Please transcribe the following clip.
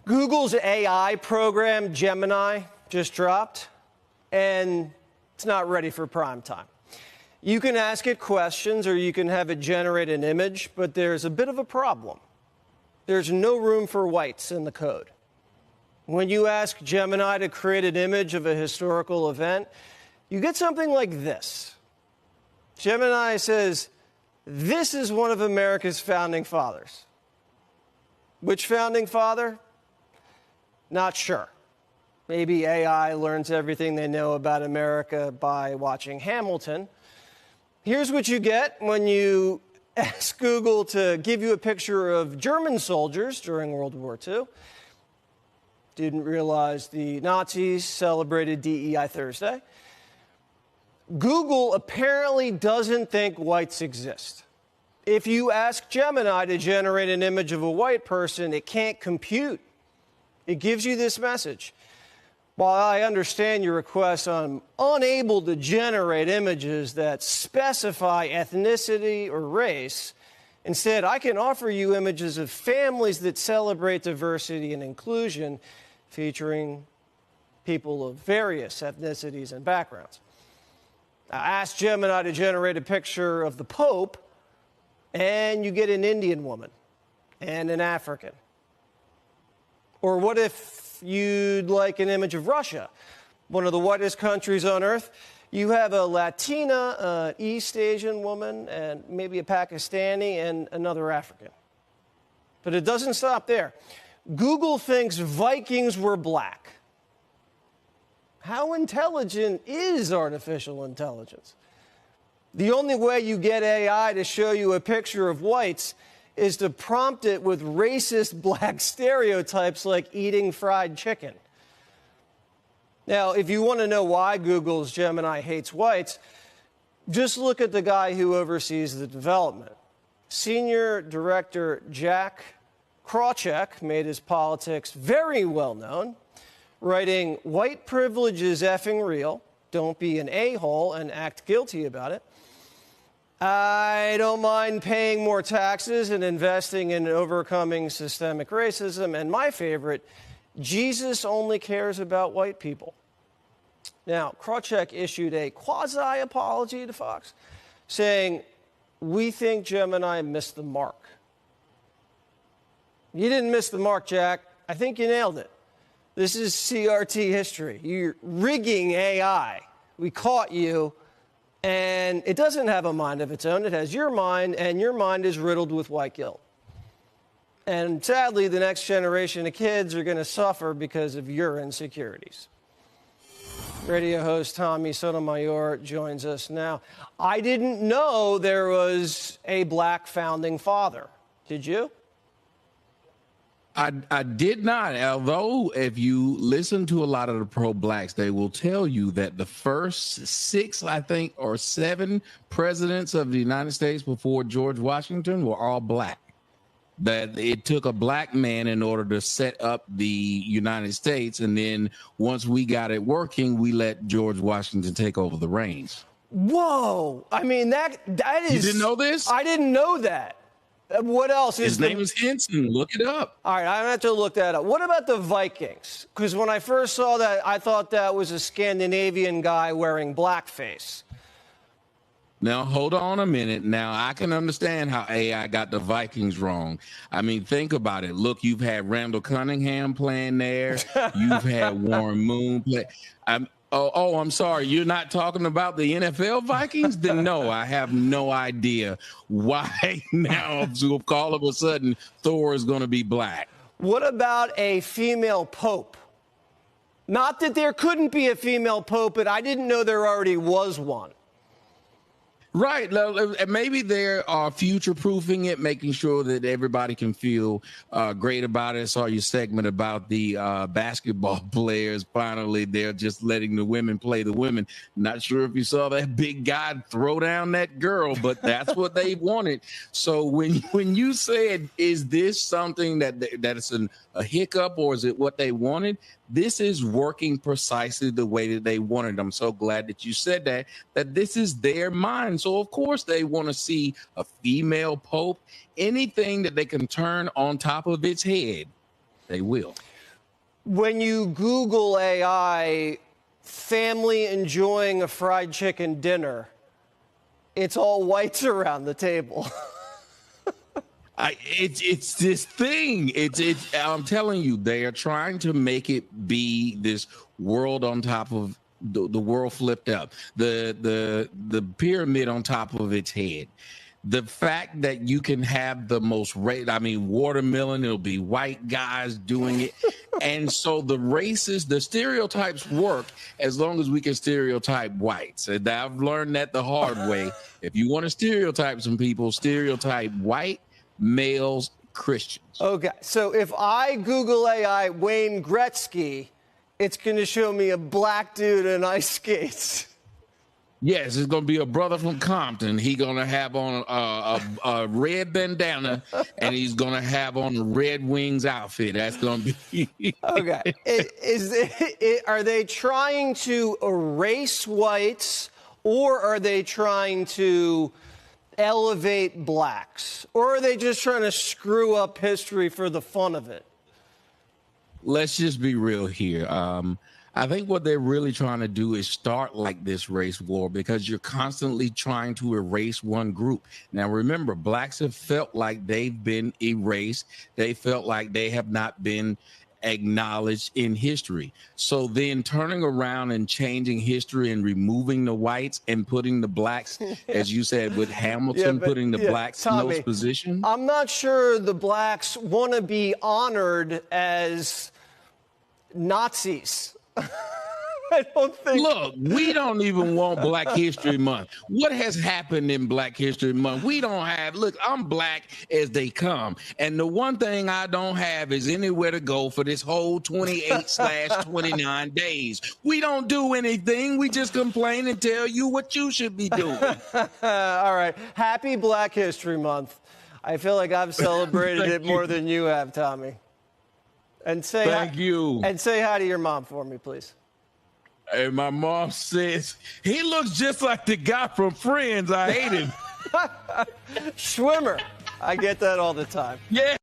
Google's AI program, Gemini, just dropped, and it's not ready for prime time. You can ask it questions or you can have it generate an image, but there's a bit of a problem. There's no room for whites in the code. When you ask Gemini to create an image of a historical event, you get something like this. Gemini says, "This is one of America's founding fathers." Which founding father? Not sure. Maybe AI learns everything they know about America by watching Hamilton. Here's what you get when you ask Google to give you a picture of German soldiers during World War II. Didn't realize the Nazis celebrated DEI Thursday. Google apparently doesn't think whites exist. If you ask Gemini to generate an image of a white person, it can't compute. It gives you this message. While I understand your request, I'm unable to generate images that specify ethnicity or race. Instead, I can offer you images of families that celebrate diversity and inclusion, featuring people of various ethnicities and backgrounds. Now, ask Gemini to generate a picture of the Pope, and you get an Indian woman and an African. Or what if you'd like an image of Russia, one of the whitest countries on earth? You have a Latina, East Asian woman, and maybe a Pakistani and another African. But it doesn't stop there. Google thinks Vikings were black. How intelligent is artificial intelligence? The only way you get AI to show you a picture of whites is to prompt it with racist black stereotypes like eating fried chicken. Now, if you want to know why Google's Gemini hates whites, just look at the guy who oversees the development. Senior Director Jack Krawcheck made his politics very well known, writing, "White privilege is effing real. Don't be an a-hole and act guilty about it. I don't mind paying more taxes and investing in overcoming systemic racism. And my favorite, Jesus only cares about white people." Now, Krawcheck issued a quasi-apology to Fox, saying, "We think Gemini missed the mark." You didn't miss the mark, Jack. I think you nailed it. This is CRT history. You're rigging AI. We caught you. And it doesn't have a mind of its own. It has your mind, and your mind is riddled with white guilt. And sadly, the next generation of kids are going to suffer because of your insecurities. Radio host Tommy Sotomayor joins us now. I didn't know there was a black founding father. Did you? I did not, although if you listen to a lot of the pro-blacks, they will tell you that the first 6, I think, or 7 presidents of the United States before George Washington were all black. That it took a black man in order to set up the United States, and then once we got it working, we let George Washington take over the reins. Whoa! I mean, that is... You didn't know this? I didn't know that. What else is His name is Henson. Look it up. All right, I have to look that up. What about the Vikings? Because when I first saw that, I thought that was a Scandinavian guy wearing blackface. Now, hold on a minute. Now, I can understand how AI got the Vikings wrong. I mean, think about it. Look, you've had Randall Cunningham playing there. You've had Warren Moon play. I'm sorry. You're not talking about the NFL Vikings? Then no, I have no idea why now all of a sudden Thor is going to be black. What about a female pope? Not that there couldn't be a female pope, but I didn't know there already was one. Right. Maybe they are future-proofing it, making sure that everybody can feel great about it. I saw your segment about the basketball players. Finally, they're just letting the women play the women. Not sure if you saw that big guy throw down that girl, but that's what they wanted. So when you said, is this something that is a hiccup, or is it what they wanted? This is working precisely the way that they wanted. I'm so glad that you said that this is their mind. So, of course, they want to see a female pope, anything that they can turn on top of its head. They will. When you Google AI, family enjoying a fried chicken dinner, it's all whites around the table. It's this thing. I'm telling you, they are trying to make it be this world on top of the world flipped up, the pyramid on top of its head. The fact that you can have the most watermelon, it'll be white guys doing it. And so the stereotypes work as long as we can stereotype whites. And I've learned that the hard way. If you want to stereotype some people, stereotype white males, Christians. Okay, so if I Google AI Wayne Gretzky, it's going to show me a black dude in ice skates. Yes, it's going to be a brother from Compton. He's going to have on a red bandana, and he's going to have on a Red Wings outfit. That's going to be... Okay. Are they trying to erase whites, or are they trying to elevate blacks? Or are they just trying to screw up history for the fun of it? Let's just be real here. I think what they're really trying to do is start like this race war, because you're constantly trying to erase one group. Now, remember, blacks have felt like they've been erased. They felt like they have not been acknowledged in history. So then turning around and changing history and removing the whites and putting the blacks, as you said, with Hamilton, putting the blacks in those positions. I'm not sure the blacks want to be honored as Nazis. I don't think. Look, we don't even want Black History Month. What has happened in Black History Month? We don't have, look, I'm black as they come. And the one thing I don't have is anywhere to go for this whole 28/29 days. We don't do anything. We just complain and tell you what you should be doing. All right. Happy Black History Month. I feel like I've celebrated it more than you have, Tommy. And say Thank you. And say hi to your mom for me, please. And my mom says, he looks just like the guy from Friends. I hate him. Schwimmer. I get that all the time. Yeah.